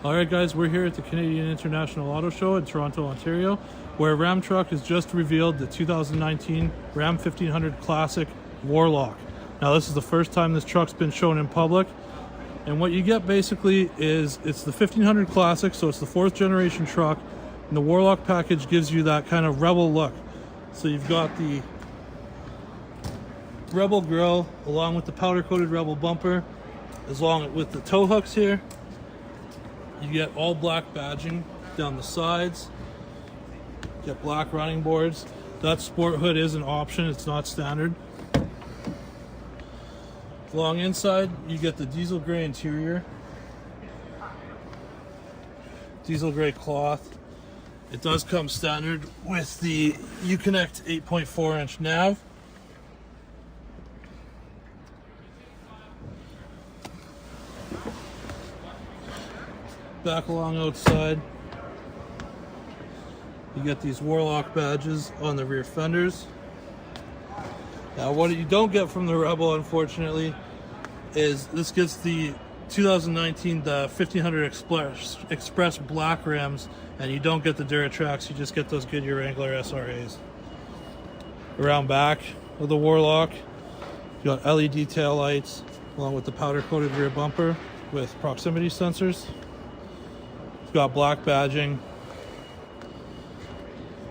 Alright guys, we're here at the Canadian International Auto Show in Toronto, Ontario, where Ram Truck has just revealed the 2019 Ram 1500 Classic Warlock. Now this is the first time this truck's been shown in public, and what you get basically is it's the 1500 Classic, so it's the 4th generation truck, and the Warlock package gives you that kind of rebel look. So you've got the Rebel grille along with the powder coated Rebel bumper, along with the tow hooks here. You get all black badging down the sides. You get black running boards. That sport hood is an option, it's not standard. Along inside, you get the diesel gray interior, diesel gray cloth. It does come standard with the Uconnect 8.4-inch nav. Back along outside, you get these Warlock badges on the rear fenders. Now what you don't get from the Rebel, unfortunately, is this gets the 2019 the 1500 Express black rims, and you don't get the Duratrax, you just get those Goodyear Wrangler SRAs. Around back of the Warlock, you got LED tail lights along with the powder coated rear bumper with proximity sensors. Got black badging,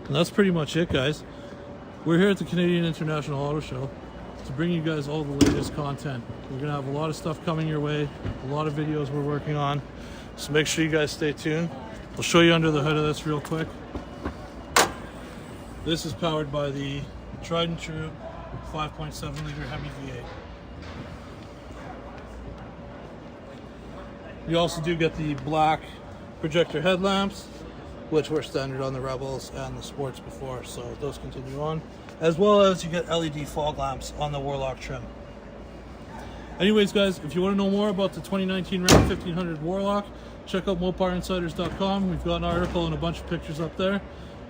and that's pretty much it, guys. We're here at the Canadian International Auto Show to bring you guys all the latest content. We're gonna have a lot of stuff coming your way, a lot of videos we're working on, so make sure you guys stay tuned. I'll show you under the hood of this real quick. This is powered by the tried and true 5.7 liter Hemi V8. You also do get the black projector headlamps, which were standard on the Rebels and the Sports before, so those continue on, as well as you get LED fog lamps on the Warlock trim. Anyways guys, if you want to know more about the 2019 Ram 1500 Warlock, check out moparinsiders.com. We've got an article and a bunch of pictures up there,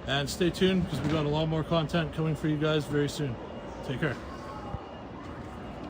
and stay tuned because we've got a lot more content coming for you guys very soon. Take care.